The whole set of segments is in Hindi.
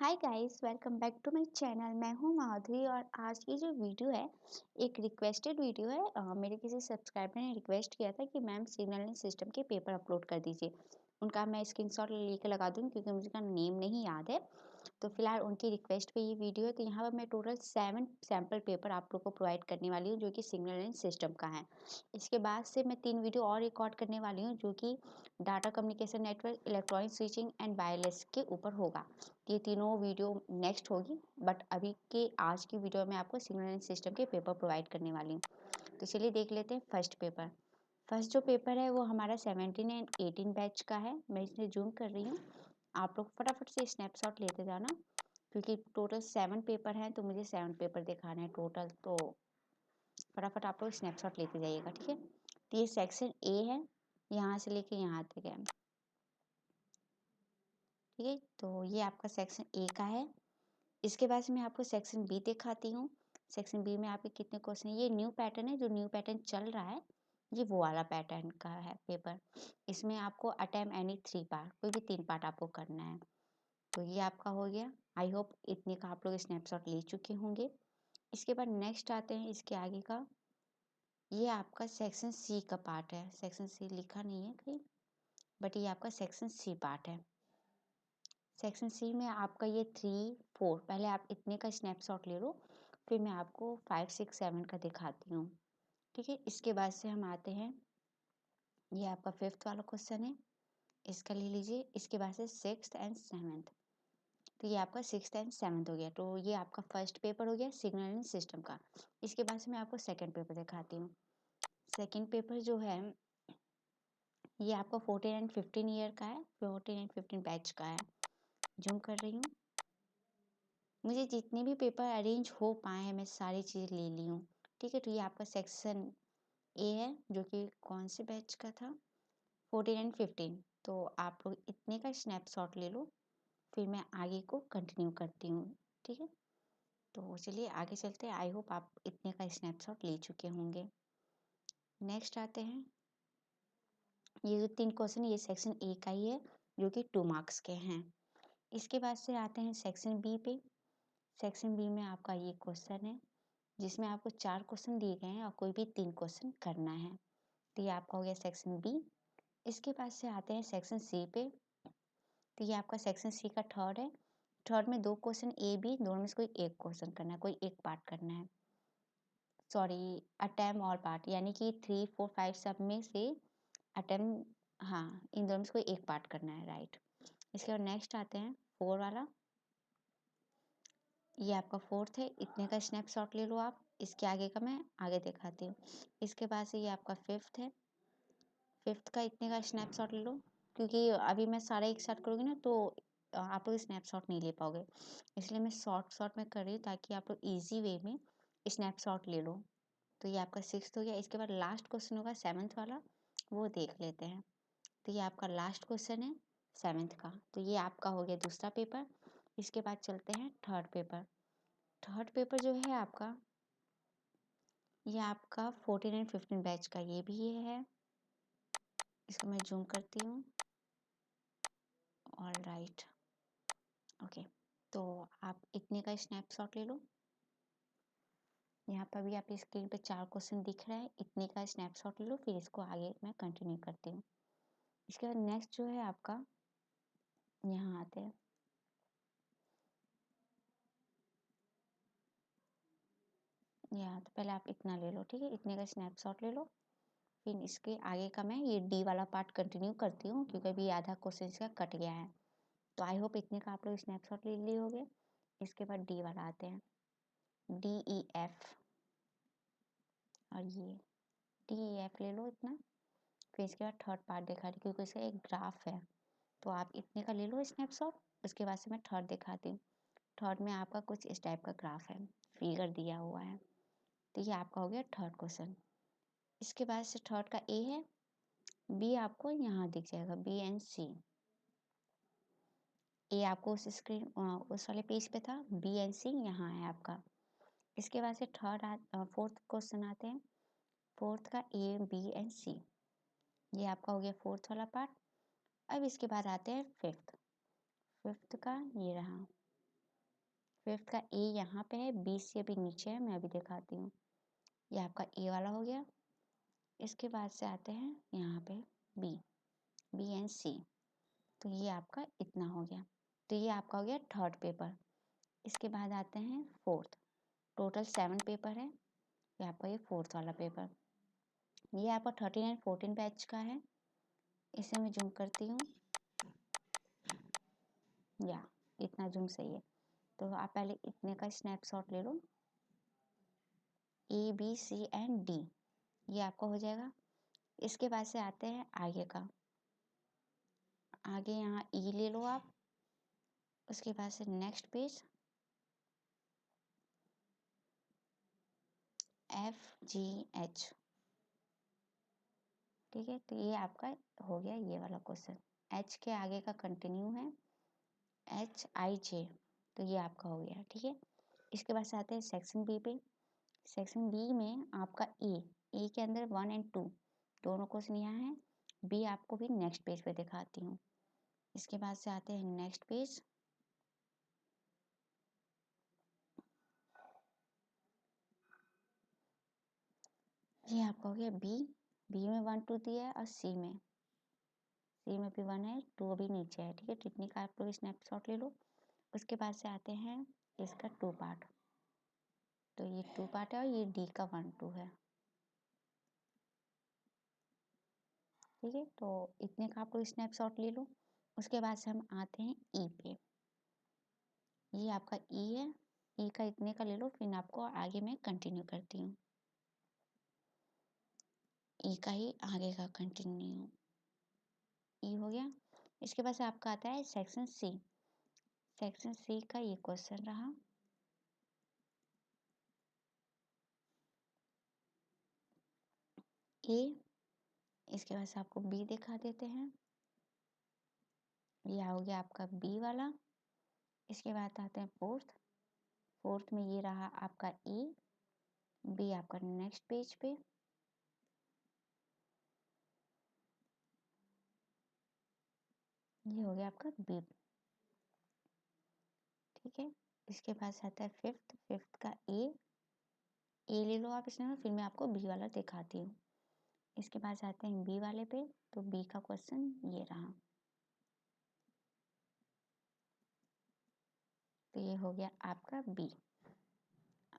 Hi guys, welcome back to my channel. मैं हूं माधुरी और आज की जो वीडियो है एक रिक्वेस्टेड वीडियो है। मेरे किसी सब्सक्राइबर ने रिक्वेस्ट किया था कि मैम सिग्नल सिस्टम के पेपर अपलोड कर दीजिए। उनका मैं स्क्रीनशॉट लेके लगा दूंगी क्योंकि मुझे का नेम नहीं याद है। तो फिलहाल उनकी रिक्वेस्ट पे ये वीडियो है। तो यहाँ पर मैं टोटल 7 सैम्पल पेपर आप लोग को प्रोवाइड करने वाली हूँ जो कि सिग्नल एंड सिस्टम का है। इसके बाद से मैं 3 वीडियो और रिकॉर्ड करने वाली हूँ जो कि data communication network, electronic switching and wireless के ऊपर होगा। ये तीनों वीडियो नेक्स्ट होगी, बट अभी के आज की वीडियो में आपको सिग्नल एंड सिस्टम के पेपर प्रोवाइड करने वाली हूँ। तो चलिए देख लेते हैं फर्स्ट पेपर। फर्स्ट जो पेपर है वो हमारा 17 एंड 18 बैच का है। मैं इसमें जूम कर रही हूँ, आप लोग फटाफट से स्नैपशॉट लेते जाना क्योंकि टोटल 7 पेपर हैं तो मुझे 7 पेपर दिखाने हैं टोटल। तो फटाफट आप लोग स्नैपशॉट लेते जाइएगा, ठीक है। तो ये सेक्शन ए है, यहाँ से लेके यहाँ तक है, ठीक है। तो ये आपका सेक्शन ए का है। इसके बाद मैं आपको सेक्शन बी दिखाती हूँ। सेक्शन बी में आपके कितने क्वेश्चन है। ये न्यू पैटर्न है, जो न्यू पैटर्न चल रहा है ये वो वाला पैटर्न का है पेपर। इसमें आपको अटेम्प्ट एनी 3 पार्ट, कोई भी 3 पार्ट आपको करना है। तो ये आपका हो गया। आई होप इतने का आप लोग स्नैपशॉट ले चुके होंगे। इसके बाद नेक्स्ट आते हैं इसके आगे का। ये आपका सेक्शन सी का पार्ट है। सेक्शन सी लिखा नहीं है कहीं, बट ये आपका सेक्शन सी पार्ट है। सेक्शन सी में आपका ये 3, 4, पहले आप इतने का स्नैपशॉट ले लो, फिर मैं आपको 5, 6, 7 का दिखाती हूँ, ठीक है। इसके बाद से हम आते हैं, ये आपका 5th वाला क्वेश्चन है, इसका ले लीजिए। इसके बाद से 6th एंड 7th। तो ये आपका 6th एंड 7th हो गया। तो ये आपका फर्स्ट पेपर हो गया सिग्नल एंड सिस्टम का। इसके बाद से मैं आपको सेकेंड पेपर दिखाती हूँ। सेकेंड पेपर जो है ये आपका 14 एंड 15 ईयर का है, 14 एंड 15 बैच का है। जूम कर रही हूँ, मुझे जितने भी पेपर अरेंज हो पाए हैं मैं सारी चीज़ ले ली हूँ, ठीक है। तो ये आपका सेक्शन ए है जो कि कौन से बैच का था, 14 एंड 15। तो आप लोग इतने का स्नैपशॉट ले लो, फिर मैं आगे को कंटिन्यू करती हूँ, ठीक है। तो चलिए आगे चलते हैं। आई होप आप इतने का स्नैपशॉट ले चुके होंगे। नेक्स्ट आते हैं, ये जो 3 क्वेश्चन ये सेक्शन ए का ही है जो कि 2 मार्क्स के हैं। इसके बाद से आते हैं सेक्शन बी पे। सेक्शन बी में आपका ये क्वेश्चन है जिसमें आपको 4 क्वेश्चन दिए गए हैं और कोई भी 3 क्वेश्चन करना है। तो ये आपका हो गया सेक्शन बी। इसके बाद से आते हैं सेक्शन सी पे। तो ये आपका सेक्शन सी का थर्ड है। थर्ड में 2 क्वेश्चन ए बी दोनों में से कोई एक क्वेश्चन करना है, कोई एक पार्ट करना है। सॉरी, अटेम्प्ट और पार्ट, यानी कि 3, 4, 5 सब में से अटेम्प्ट, हाँ, इन दोनों में से कोई एक पार्ट करना है, राइट। इसके बाद नेक्स्ट आते हैं 4 वाला। ये आपका 4th है, इतने का स्नैपशॉट ले लो आप। इसके आगे का मैं आगे दिखाती हूँ। इसके बाद से ये आपका 5th है। 5th का इतने का स्नैपशॉट ले लो, क्योंकि अभी मैं सारे एक साथ करूँगी ना तो आप लोग स्नैपशॉट नहीं ले पाओगे, इसलिए मैं शॉर्ट शॉर्ट में कर रही हूँ ताकि आप लोग ईजी वे में स्नैपशॉट ले लो। तो ये आपका 6th हो गया। इसके बाद लास्ट क्वेश्चन होगा 7th वाला, वो देख लेते हैं। तो ये आपका लास्ट क्वेश्चन है 7th का। तो ये आपका हो गया दूसरा पेपर। इसके बाद चलते हैं थर्ड पेपर। थर्ड पेपर जो है आपका, ये आपका 14 एंड 15 बैच का ये भी ये है। इसको मैं जूम करती हूँ। All right, okay. तो आप इतने का स्नैपशॉट ले लो। यहाँ पर भी आपकी स्क्रीन पे 4 क्वेश्चन दिख रहा है, इतने का स्नैपशॉट ले लो, फिर इसको आगे मैं कंटिन्यू करती हूँ। इसके बाद नेक्स्ट जो है आपका, यहाँ आते हैं, यहाँ तो पहले आप इतना ले लो, ठीक है। इतने का स्नैपशॉट ले लो, फिर इसके आगे का मैं ये डी वाला पार्ट कंटिन्यू करती हूँ क्योंकि अभी आधा क्वेश्चन इसका कट गया है। तो आई होप इतने का आप लोग स्नैपशॉट ले लिए होंगे। इसके बाद डी वाला आते हैं, डी ई एफ, और ये डी ई एफ ले लो इतना। फिर इसके बाद थर्ड पार्ट दिखा रही क्योंकि इसका एक ग्राफ है, तो आप इतने का ले लो स्नैपशॉट। उसके बाद से मैं थर्ड दिखाती हूँ। थर्ड में आपका कुछ इस टाइप का ग्राफ है, फिगर दिया हुआ है। तो ये आपका हो गया थर्ड क्वेश्चन। इसके बाद से थर्ड का ए है, बी आपको यहाँ दिख जाएगा, बी एंड सी। ए आपको उस स्क्रीन उस वाले पेज पे था, बी एंड सी यहाँ है आपका। इसके बाद से फोर्थ क्वेश्चन आते हैं। फोर्थ का ए बी एंड सी, ये आपका हो गया फोर्थ वाला पार्ट। अब इसके बाद आते हैं फिफ्थ। फिफ्थ का ये रहा, 5th का ए यहाँ पे है, बी से अभी नीचे है, मैं अभी दिखाती हूँ। ये आपका ए वाला हो गया। इसके बाद से आते हैं यहाँ पे बी एंड सी। तो ये आपका इतना हो गया। तो ये आपका हो गया 3rd पेपर। इसके बाद आते हैं 4th। टोटल 7 पेपर है। ये आपका ये 4th वाला पेपर। ये आपका 13 एंड 14 बैच का है। इसे मैं जूम करती हूँ, या इतना जूम सही है। तो आप पहले इतने का स्नैपशॉट ले लो, A B C and D, ये आपका हो जाएगा। इसके बाद से आते हैं आगे का। आगे यहाँ ई ले लो आप। उसके बाद से next page F G H. ठीक है, तो ये आपका हो गया ये वाला क्वेश्चन। एच के आगे का कंटिन्यू है एच आई जे, तो ये आपका हो गया। ठीक है, इसके बाद से आते हैं सेक्शन बी पे। सेक्शन बी में आपका ए के अंदर 1 एंड 2 दोनों क्वेश्चन यहाँ है। बी आपको भी नेक्स्ट पेज पे दिखाती हूँ। इसके बाद से आते हैं नेक्स्ट पेज। ये आपका हो गया बी में 1 2 दिया है, और सी में भी 1 है, 2 अभी नीचे है। ठीक है, टिप्पणी का आप लोग स्नैपशॉट ले लो। उसके बाद से आते हैं इसका 2 पार्ट। तो ये 2 पार्ट है और ये डी का 1 2 है। ठीक है, तो इतने का आप लोग स्नैपशॉट ले लो। उसके बाद से हम आते हैं ई पे। ये आपका ई है, ई का इतने का ले लो, फिर आपको आगे मैं कंटिन्यू करती हूँ। ई का ही आगे का कंटिन्यू ई हो गया। इसके बाद से आपका आता है सेक्शन सी। सेक्शन सी का ये क्वेश्चन रहा। ए, इसके बाद से आपको बी दिखा देते हैं। ये हो गया आपका बी वाला। इसके बाद आते हैं 4th में ये रहा आपका ए, बी आपका नेक्स्ट पेज पे। ये हो गया आपका बी। ठीक है, इसके बाद आता है 5th का ए ले लो आप इसमें, फिर मैं आपको बी वाला दिखाती हूँ। इसके बाद आते हैं बी वाले पे। तो बी का क्वेश्चन ये रहा। तो ये हो गया आपका बी।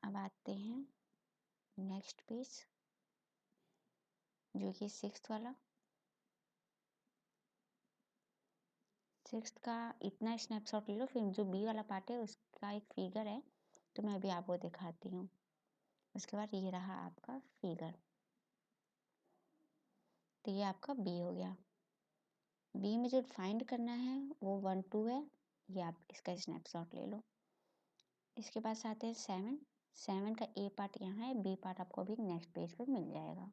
अब आते हैं नेक्स्ट पेज, जो कि 6th वाला। 6th का इतना स्नैपशॉट ले लो, फिर जो बी वाला पार्ट है उसका एक फिगर है, तो मैं अभी आपको दिखाती हूँ। उसके बाद ये रहा आपका फिगर। तो ये आपका बी हो गया। बी में जो फाइंड करना है वो 1 2 है। ये आप इसका स्नैपशॉट ले लो। इसके बाद आते हैं 7 का ए पार्ट यहाँ है, बी पार्ट आपको अभी नेक्स्ट पेज पर मिल जाएगा।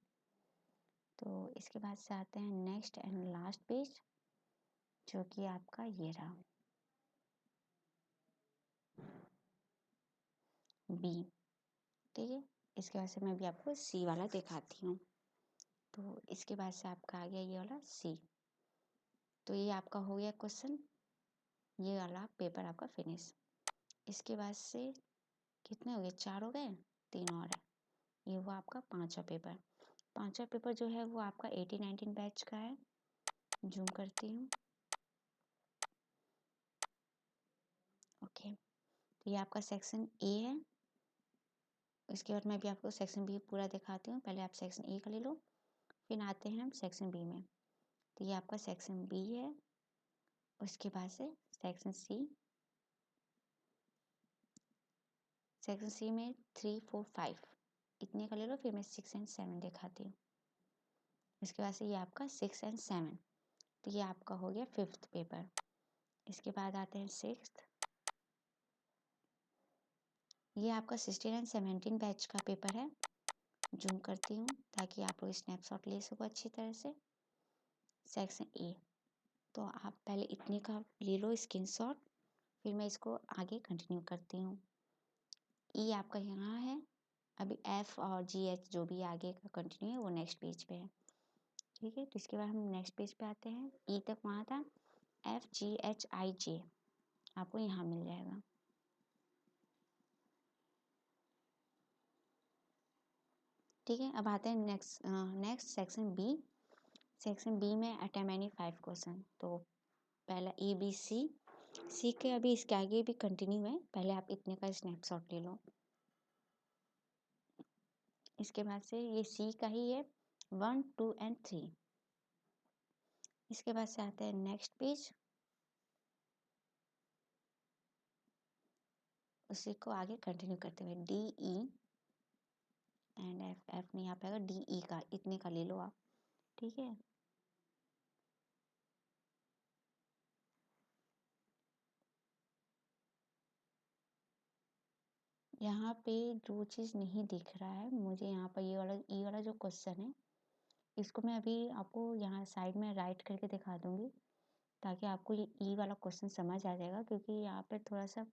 तो इसके बाद से आते हैं नेक्स्ट एंड लास्ट पेज, जो कि आपका ये रहा बी। ठीक है, इसके बाद से मैं भी आपको सी वाला दिखाती हूँ। तो इसके बाद से आपका आ गया ये वाला सी। तो ये आपका हो गया क्वेश्चन, ये वाला पेपर आपका फिनिश। इसके बाद से कितने हो गए, 4 हो गए, 3 और है। ये हुआ आपका 5वां पेपर। 5वां पेपर जो है वो आपका 18-19 बैच का है। जूम करती हूँ। ओके, तो ये आपका सेक्शन ए है। इसके बाद मैं भी आपको सेक्शन बी पूरा दिखाती हूँ। पहले आप सेक्शन ए का ले लो, फिर आते हैं हम सेक्शन बी में। तो ये आपका सेक्शन बी है। उसके बाद से सेक्शन सी। सेक्शन सी में 3 4 5 इतने का ले लो, फिर मैं 6 एंड 7 दिखाती हूँ। इसके बाद से ये आपका 6 एंड 7। तो ये आपका हो गया 5th पेपर। इसके बाद आते हैं 6th। ये आपका 16 एंड 17 बैच का पेपर है। जूम करती हूँ ताकि आप लोग स्नैपशॉट ले सको अच्छी तरह से। सेक्शन ए, तो आप पहले इतने का ले लो स्क्रीनशॉट, फिर मैं इसको आगे कंटिन्यू करती हूँ। ई आपका यहाँ है। अभी एफ और जी एच जो भी आगे का कंटिन्यू है वो नेक्स्ट पेज पे है। ठीक है, तो इसके बाद हम नेक्स्ट पेज पे आते हैं। ई तक वहाँ था, एफ जी एच आई जे आपको यहाँ मिल जाएगा। ठीक है, अब आते हैं next section B. Section B में अटेम्प्ट एनी 5 क्वेश्चन। तो पहला ए बी सी के अभी इसके आगे भी कंटिन्यू है, पहले आप इतने का स्नैपशॉट ले लो। इसके बाद से ये सी का ही है 1 2 एंड 3। इसके बाद से आते हैं नेक्स्ट पेज, उसी को आगे कंटिन्यू करते हुए D E and F. F में यहाँ पे आएगा डी ई का, इतने का ले लो आप। ठीक है, यहाँ पे जो चीज़ नहीं दिख रहा है मुझे, यहाँ पर ये वाला ई वाला जो क्वेश्चन है, इसको मैं अभी आपको यहाँ साइड में राइट करके दिखा दूंगी, ताकि आपको ये ई वाला क्वेश्चन समझ आ जाएगा। क्योंकि यहाँ पे थोड़ा सा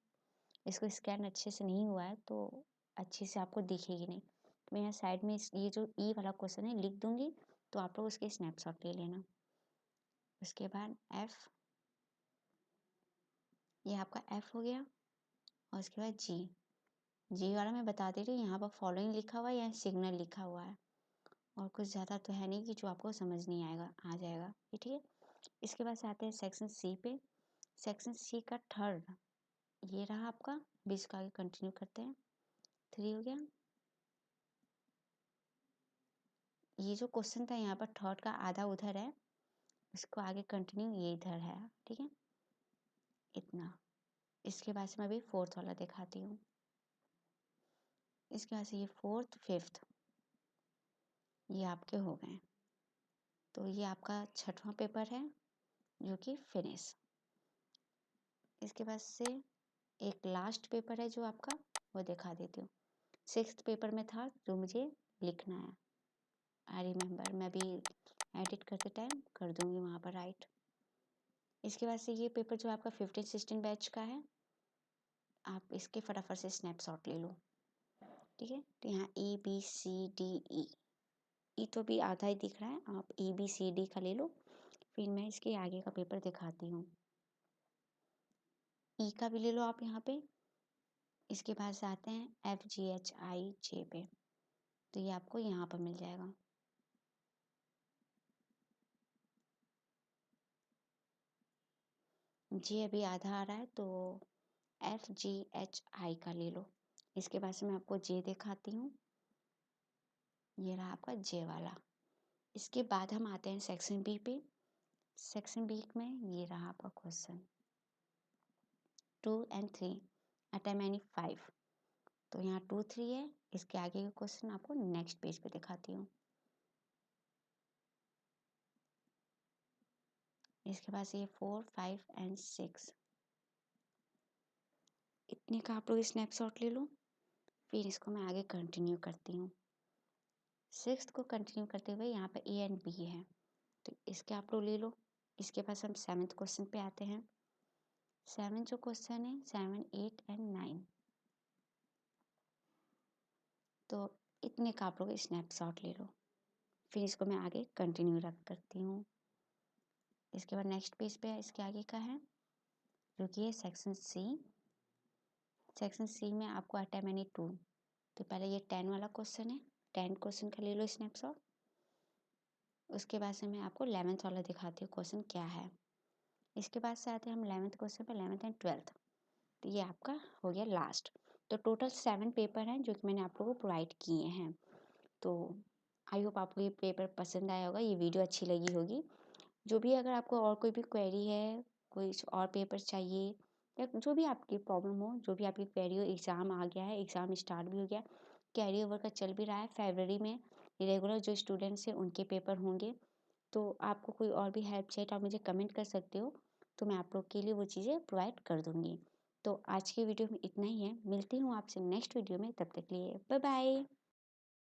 इसको स्कैन अच्छे से नहीं हुआ है, तो अच्छे से आपको दिखेगी नहीं। तो मैं यहाँ साइड में ये जो ई वाला क्वेश्चन है लिख दूंगी, तो आप लोग उसके स्नैपशॉट ले लेना। उसके बाद एफ, ये आपका एफ हो गया। और उसके बाद जी वाला मैं बता दे रही हूँ, यहाँ पर फॉलोइंग लिखा हुआ है, यहाँ सिग्नल लिखा हुआ है, और कुछ ज़्यादा तो है नहीं कि जो आपको समझ नहीं आएगा, आ जाएगा ये। ठीक है, इसके बाद से आते हैं सेक्शन सी पे। सेक्शन सी का थर्ड ये रहा आपका, 20 का आगे कंटिन्यू करते हैं। 3 हो गया। ये जो क्वेश्चन था यहाँ पर थर्ड का आधा उधर है, इसको आगे कंटिन्यू ये इधर है। ठीक है, इतना। इसके बाद से मैं अभी फोर्थ वाला दिखाती हूँ। इसके बाद से ये फोर्थ फिफ्थ ये आपके हो गए। तो ये आपका छठवां पेपर है जो कि फिनिश। इसके बाद से एक लास्ट पेपर है जो आपका, वो दिखा देती हूँ। 6th पेपर में था जो मुझे लिखना है, आई रिमेम्बर, मैं भी एडिट करते टाइम कर दूंगी वहाँ पर राइट। इसके बाद से ये पेपर जो आपका 15-16 बैच का है, आप इसके फटाफट से स्नैपशॉट ले लो। ठीक है, तो यहाँ ए बी सी डी ई तो भी आधा ही दिख रहा है, आप ए बी सी डी का ले लो। फिर मैं इसके आगे का पेपर दिखाती हूँ। ई का भी ले लो आप यहाँ पे। इसके बाद से आते हैं एफ जी एच आई जे पे, तो ये आपको यहाँ पर मिल जाएगा। जे अभी आधा आ रहा है, तो एफ जी एच आई का ले लो। इसके बाद से मैं आपको जे दिखाती हूँ, ये रहा आपका जे वाला। इसके बाद हम आते हैं सेक्शन बी पे। सेक्शन बी में ये रहा आपका क्वेश्चन 2 and 3 अटेम्प्ट एनी 5। तो यहाँ 2 3 है, इसके आगे का क्वेश्चन आपको नेक्स्ट पेज पे दिखाती हूँ। इसके बाद ये 4 5 and 6 इतने का आप लोग स्नैपशॉट ले लो। फिर इसको मैं आगे कंटिन्यू करती हूँ। 6th को कंटिन्यू करते हुए यहाँ पे ए एंड बी है, तो इसके आप लोग ले लो। इसके पास हम 7th क्वेश्चन पे आते हैं। 7 जो क्वेश्चन है 7 8 and 9, तो इतने का आप लोग स्नैपशॉट ले लो। फिर इसको मैं आगे कंटिन्यू रख करती हूँ। इसके बाद नेक्स्ट पेज पे इसके आगे का है जो कि है सेक्शन सी। सेक्शन सी में आपको अटेम्प्ट एनी 2, तो पहले ये 10 वाला क्वेश्चन है, 10 क्वेश्चन का ले लो स्नैपशॉट। उसके बाद से मैं आपको 11th वाला दिखाती हूँ क्वेश्चन क्या है। इसके बाद से आते हैं हम 11th क्वेश्चन पे, 11th एंड 12th। तो ये आपका हो गया लास्ट। तो टोटल 7 पेपर हैं जो कि मैंने आप लोगों को प्रोवाइड किए हैं। तो आई होप आपको ये पेपर पसंद आया होगा, ये वीडियो अच्छी लगी होगी। जो भी अगर आपको और कोई भी क्वेरी है, कोई और पेपर चाहिए, या जो भी आपकी प्रॉब्लम हो, जो भी आपकी क्वेरी हो, एग्ज़ाम आ गया है, एग्ज़ाम स्टार्ट भी हो गया, कैरी ओवर का चल भी रहा है, फरवरी में रेगुलर जो स्टूडेंट्स हैं उनके पेपर होंगे। तो आपको कोई और भी हेल्प चाहिए तो आप मुझे कमेंट कर सकते हो, तो मैं आप लोग के लिए वो चीज़ें प्रोवाइड कर दूँगी। तो आज की वीडियो में इतना ही है, मिलती हूँ आपसे नेक्स्ट वीडियो में, तब तक के लिए बाय बाय।